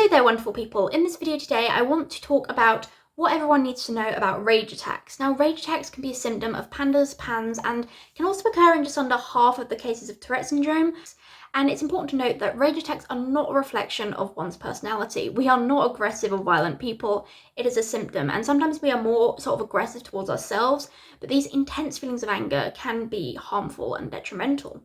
Hey there, wonderful people. In this video today, I want to talk about what everyone needs to know about rage attacks. Now, rage attacks can be a symptom of PANDAS, PANS, and can also occur in just under half of the cases of Tourette syndrome. And it's important to note that rage attacks are not a reflection of one's personality. We are not aggressive or violent people. It is a symptom, and sometimes we are more sort of aggressive towards ourselves, but these intense feelings of anger can be harmful and detrimental.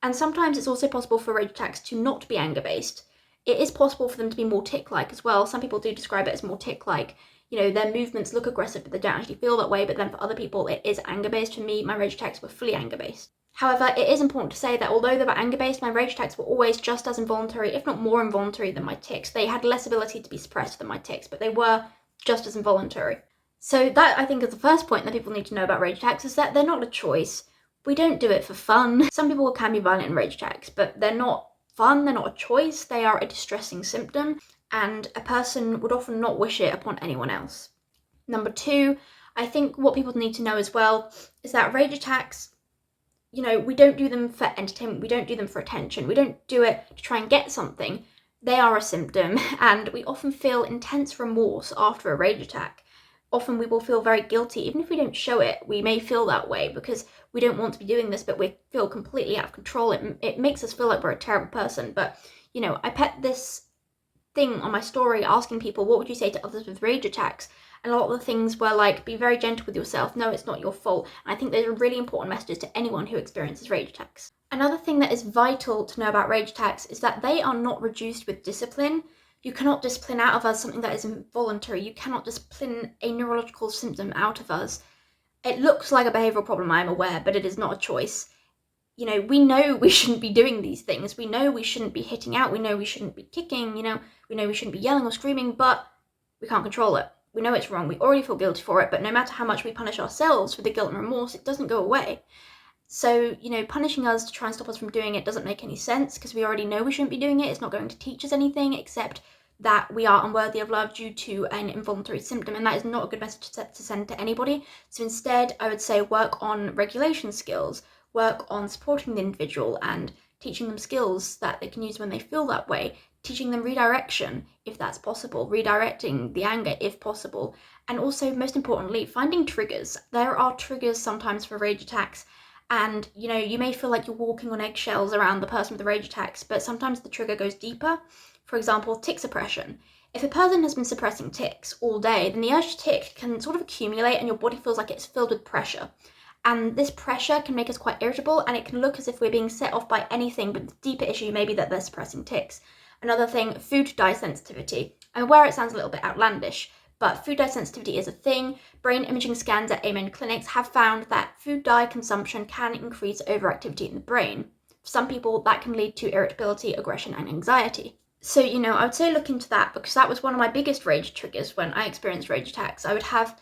And sometimes it's also possible for rage attacks to not be anger-based. It is possible for them to be more tic-like as well. Some people do describe it as more tic-like. You know, their movements look aggressive, but they don't actually feel that way. But then for other people, it is anger-based. For me, my rage attacks were fully anger-based. However, it is important to say that although they were anger-based, my rage attacks were always just as involuntary, if not more involuntary than my tics. They had less ability to be suppressed than my tics, but they were just as involuntary. So that, I think, is the first point that people need to know about rage attacks, is that they're not a choice. We don't do it for fun. Some people can be violent in rage attacks, but they're not fun, they're not a choice, they are a distressing symptom, and a person would often not wish it upon anyone else. Number two, I think what people need to know as well is that rage attacks, you know, we don't do them for entertainment, we don't do them for attention, we don't do it to try and get something. They are a symptom, and we often feel intense remorse after a rage attack. Often we will feel very guilty, even if we don't show it. We may feel that way because we don't want to be doing this, but we feel completely out of control. It makes us feel like we're a terrible person. But, you know, I put this thing on my story asking people, what would you say to others with rage attacks? And a lot of the things were like, be very gentle with yourself. No, it's not your fault. And I think those are really important messages to anyone who experiences rage attacks. Another thing that is vital to know about rage attacks is that they are not reduced with discipline. You cannot discipline out of us something that is involuntary. You cannot discipline a neurological symptom out of us. It looks like a behavioural problem, I am aware, but it is not a choice. You know, we know we shouldn't be doing these things. We know we shouldn't be hitting out. We know we shouldn't be kicking. You know, we know we shouldn't be yelling or screaming, but we can't control it. We know it's wrong. We already feel guilty for it, but no matter how much we punish ourselves for the guilt and remorse, it doesn't go away. So, you know, punishing us to try and stop us from doing it doesn't make any sense because we already know we shouldn't be doing it. It's not going to teach us anything except that we are unworthy of love due to an involuntary symptom, and that is not a good message to send to anybody. So instead, I would say work on regulation skills, work on supporting the individual and teaching them skills that they can use when they feel that way, teaching them redirection if that's possible, redirecting the anger if possible, and also, most importantly, finding triggers. There are triggers sometimes for rage attacks, and, you know, you may feel like you're walking on eggshells around the person with the rage attacks, but sometimes the trigger goes deeper. For example, tic suppression. If a person has been suppressing tics all day, then the urge to tic can sort of accumulate and your body feels like it's filled with pressure. And this pressure can make us quite irritable, and it can look as if we're being set off by anything, but the deeper issue may be that they're suppressing tics. Another thing, food dye sensitivity. I'm aware it sounds a little bit outlandish, but food dye sensitivity is a thing. Brain imaging scans at Amen clinics have found that food dye consumption can increase overactivity in the brain. For some people, that can lead to irritability, aggression, and anxiety. So, you know, I would say look into that because that was one of my biggest rage triggers when I experienced rage attacks. I would have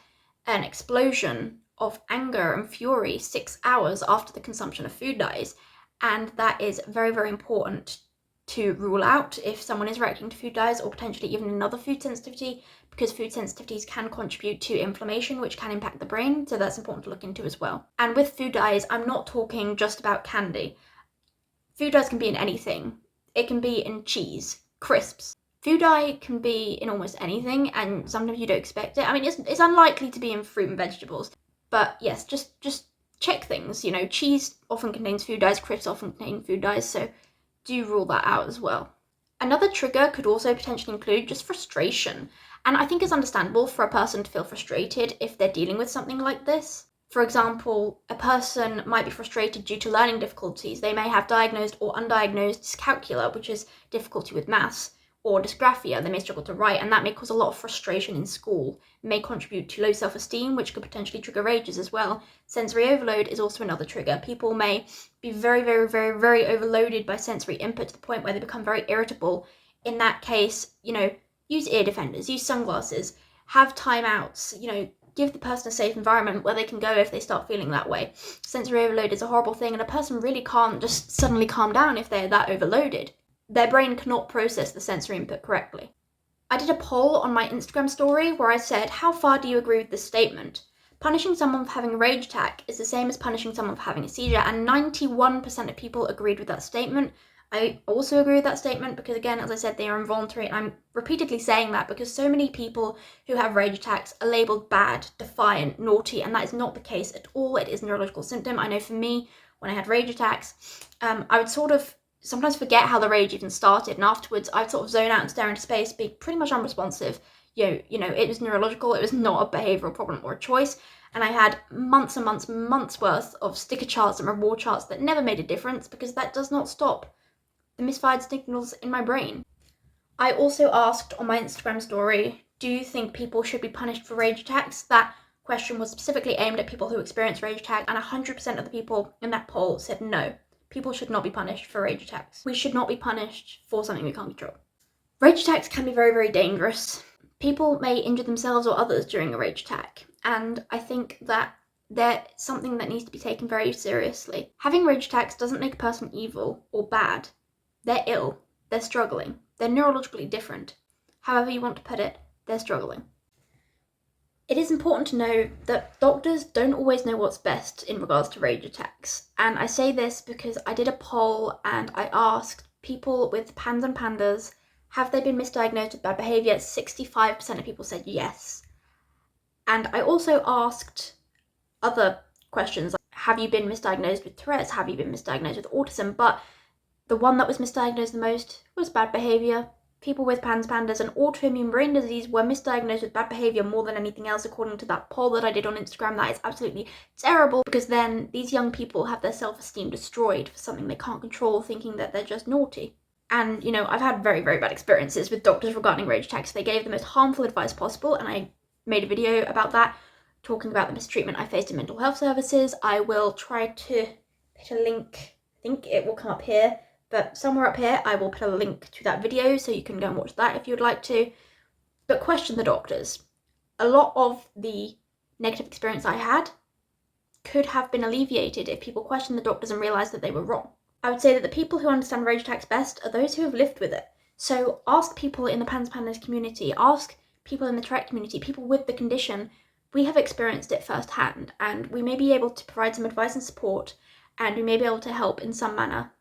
an explosion of anger and fury 6 hours after the consumption of food dyes. And that is very, very important to rule out if someone is reacting to food dyes or potentially even another food sensitivity, because food sensitivities can contribute to inflammation, which can impact the brain. So that's important to look into as well. And with food dyes, I'm not talking just about candy. Food dyes can be in anything. It can be in cheese, crisps. Food dye can be in almost anything, and sometimes you don't expect it. I mean, it's unlikely to be in fruit and vegetables, but yes, just check things. You know, cheese often contains food dyes, crisps often contain food dyes, so do rule that out as well. Another trigger could also potentially include just frustration, and I think it's understandable for a person to feel frustrated if they're dealing with something like this. For example, a person might be frustrated due to learning difficulties. They may have diagnosed or undiagnosed dyscalculia, which is difficulty with maths, or dysgraphia. They may struggle to write, and that may cause a lot of frustration in school. It may contribute to low self-esteem, which could potentially trigger rages as well. Sensory overload is also another trigger. People may be very, very, very, very overloaded by sensory input to the point where they become very irritable. In that case, you know, use ear defenders, use sunglasses, have timeouts, you know, give the person a safe environment where they can go if they start feeling that way. Sensory overload is a horrible thing, and a person really can't just suddenly calm down if they're that overloaded. Their brain cannot process the sensory input correctly. I did a poll on my Instagram story where I said, how far do you agree with this statement? Punishing someone for having a rage attack is the same as punishing someone for having a seizure, and 91% of people agreed with that statement. I also agree with that statement because, again, as I said, they are involuntary, and I'm repeatedly saying that because so many people who have rage attacks are labelled bad, defiant, naughty, and that is not the case at all. It is a neurological symptom. I know for me, when I had rage attacks, I would sort of sometimes forget how the rage even started, and afterwards I'd sort of zone out and stare into space, be pretty much unresponsive. You know, it was neurological, it was not a behavioural problem or a choice, and I had months and months worth of sticker charts and reward charts that never made a difference because that does not stop the misfired signals in my brain. I also asked on my Instagram story, do you think people should be punished for rage attacks? That question was specifically aimed at people who experience rage attacks, and 100% of the people in that poll said no. People should not be punished for rage attacks. We should not be punished for something we can't control. Rage attacks can be very, very dangerous. People may injure themselves or others during a rage attack, and I think that they're something that needs to be taken very seriously. Having rage attacks doesn't make a person evil or bad. They're ill, they're struggling, they're neurologically different. However you want to put it, they're struggling. It is important to know that doctors don't always know what's best in regards to rage attacks. And I say this because I did a poll and I asked people with PANS and PANDAS, have they been misdiagnosed with bad behaviour? 65% of people said yes. And I also asked other questions, like, have you been misdiagnosed with Tourette's? Have you been misdiagnosed with autism? But the one that was misdiagnosed the most was bad behaviour. People with PANS, PANDAS and autoimmune brain disease were misdiagnosed with bad behaviour more than anything else, according to that poll that I did on Instagram. That is absolutely terrible, because then these young people have their self-esteem destroyed for something they can't control, thinking that they're just naughty. And, you know, I've had very, very bad experiences with doctors regarding rage attacks. They gave the most harmful advice possible, and I made a video about that, talking about the mistreatment I faced in mental health services. I will try to put a link, I think it will come up here, but somewhere up here I will put a link to that video so you can go and watch that if you would like to. But question the doctors. A lot of the negative experience I had could have been alleviated if people questioned the doctors and realised that they were wrong. I would say that the people who understand rage attacks best are those who have lived with it. So ask people in the PANS PANDAS community, ask people in the Tourette community, people with the condition. We have experienced it firsthand, and we may be able to provide some advice and support, and we may be able to help in some manner.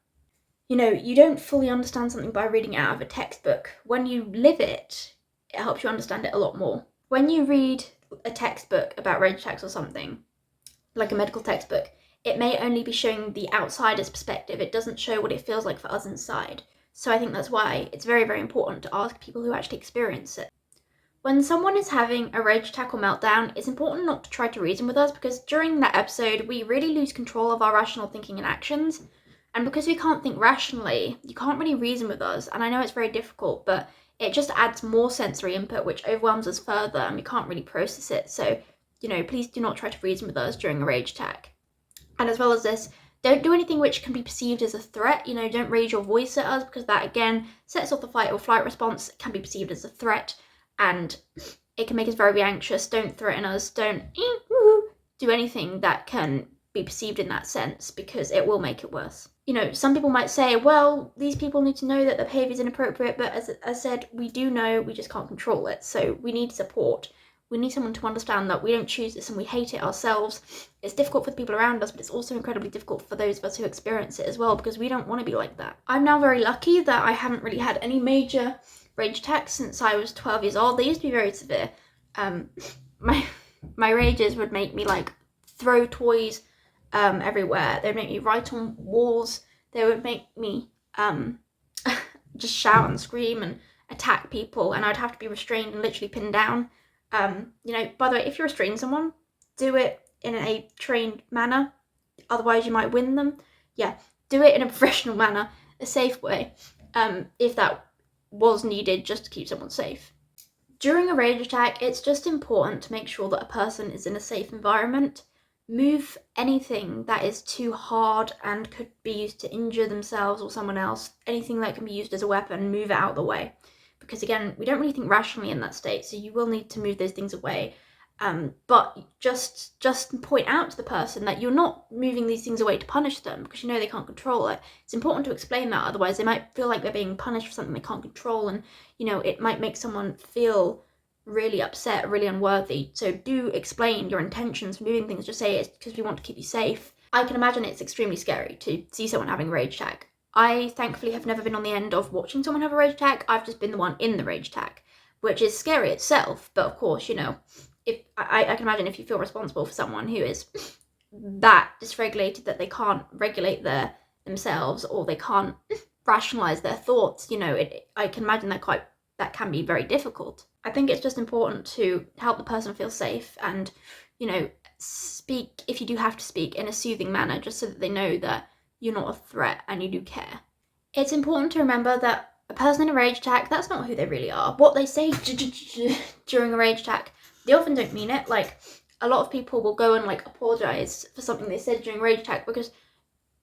You know, you don't fully understand something by reading it out of a textbook. When you live it, it helps you understand it a lot more. When you read a textbook about rage attacks or something, like a medical textbook, it may only be showing the outsider's perspective. It doesn't show what it feels like for us inside. So I think that's why it's very, very important to ask people who actually experience it. When someone is having a rage attack or meltdown, it's important not to try to reason with us, because during that episode, we really lose control of our rational thinking and actions. And because we can't think rationally, you can't really reason with us. And I know it's very difficult, but it just adds more sensory input, which overwhelms us further, and we can't really process it. So, you know, please do not try to reason with us during a rage attack. And as well as this, don't do anything which can be perceived as a threat. You know, don't raise your voice at us, because that, again, sets off the fight or flight response. It can be perceived as a threat, and it can make us very anxious. Don't threaten us. Don't do anything that can be perceived in that sense, because it will make it worse. You know, some people might say, well, these people need to know that the behaviour is inappropriate, but as I said, we do know, we just can't control it. So we need support. We need someone to understand that we don't choose this and we hate it ourselves. It's difficult for the people around us, but it's also incredibly difficult for those of us who experience it as well, because we don't want to be like that. I'm now very lucky that I haven't really had any major rage attacks since I was 12 years old. They used to be very severe. My rages would make me like throw toys everywhere. They would make me write on walls. They would make me just shout and scream and attack people, and I'd have to be restrained and literally pinned down. You know, by the way, if you're restraining someone, do it in a trained manner, otherwise you might win them. Yeah, do it in a professional manner, a safe way, if that was needed, just to keep someone safe. During a rage attack, it's just important to make sure that a person is in a safe environment. Move anything that is too hard and could be used to injure themselves or someone else, anything that can be used as a weapon, move it out of the way. Because again, we don't really think rationally in that state, so you will need to move those things away. But just point out to the person that you're not moving these things away to punish them, because you know they can't control it. It's important to explain that, otherwise they might feel like they're being punished for something they can't control, and you know, it might make someone feel really upset, really unworthy. So do explain your intentions for moving things. Just say it's because we want to keep you safe. I can imagine it's extremely scary to see someone having a rage attack. I thankfully have never been on the end of watching someone have a rage attack. I've just been the one in the rage attack, which is scary itself. But of course, you know, if I can imagine if you feel responsible for someone who is that dysregulated that they can't regulate themselves, or they can't rationalize their thoughts, you know, I can imagine that can be very difficult. I think it's just important to help the person feel safe and, you know, speak, if you do have to speak, in a soothing manner, just so that they know that you're not a threat and you do care. It's important to remember that a person in a rage attack, that's not who they really are. What they say during a rage attack, they often don't mean it. Like, a lot of people will go and like apologize for something they said during a rage attack because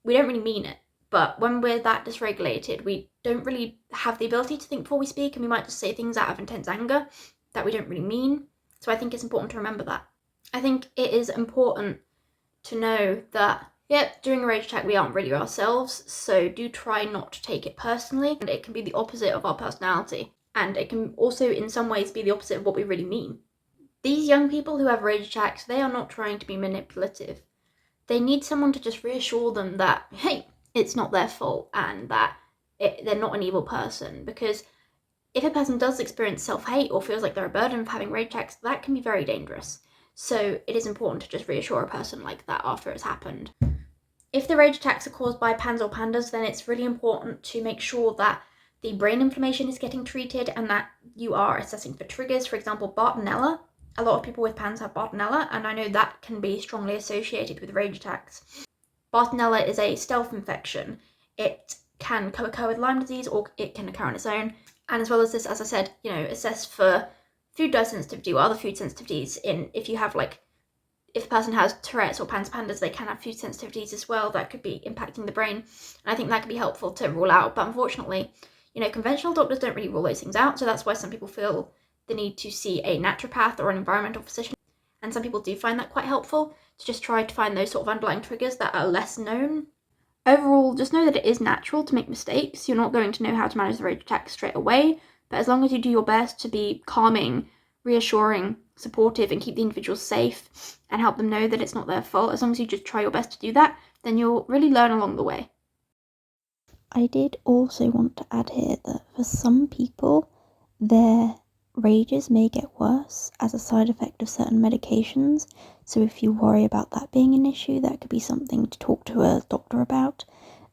we don't really mean it. But when we're that dysregulated, we don't really have the ability to think before we speak, and we might just say things out of intense anger that we don't really mean. So I think it's important to remember that. I think it is important to know that, during a rage attack we aren't really ourselves, so do try not to take it personally. And it can be the opposite of our personality, and it can also in some ways be the opposite of what we really mean. These young people who have rage attacks, they are not trying to be manipulative. They need someone to just reassure them that, hey, it's not their fault and that they're not an evil person. Because if a person does experience self-hate or feels like they're a burden of having rage attacks, that can be very dangerous. So it is important to just reassure a person like that after it's happened. If the rage attacks are caused by PANS or PANDAS, then it's really important to make sure that the brain inflammation is getting treated and that you are assessing for triggers. For example, Bartonella. A lot of people with PANS have Bartonella, and I know that can be strongly associated with rage attacks. Bartonella is a stealth infection. It can co-occur with Lyme disease, or it can occur on its own. And as well as this, as I said, you know, assess for food dye sensitivity or other food sensitivities. If you have if a person has Tourette's or PANDAS, they can have food sensitivities as well that could be impacting the brain. And I think that could be helpful to rule out. But unfortunately, you know, conventional doctors don't really rule those things out. So that's why some people feel the need to see a naturopath or an environmental physician. And some people do find that quite helpful, to just try to find those sort of underlying triggers that are less known. Overall, just know that it is natural to make mistakes. You're not going to know how to manage the rage attack straight away, but as long as you do your best to be calming, reassuring, supportive, and keep the individual safe and help them know that it's not their fault, as long as you just try your best to do that, then you'll really learn along the way. I did also want to add here that for some people, their rages may get worse as a side effect of certain medications. So if you worry about that being an issue, that could be something to talk to a doctor about.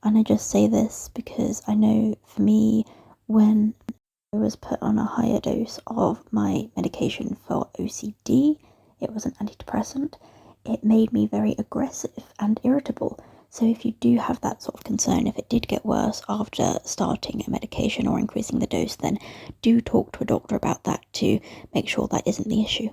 And I just say this because I know for me, when I was put on a higher dose of my medication for OCD, it was an antidepressant, it made me very aggressive and irritable. So if you do have that sort of concern, if it did get worse after starting a medication or increasing the dose, then do talk to a doctor about that to make sure that isn't the issue.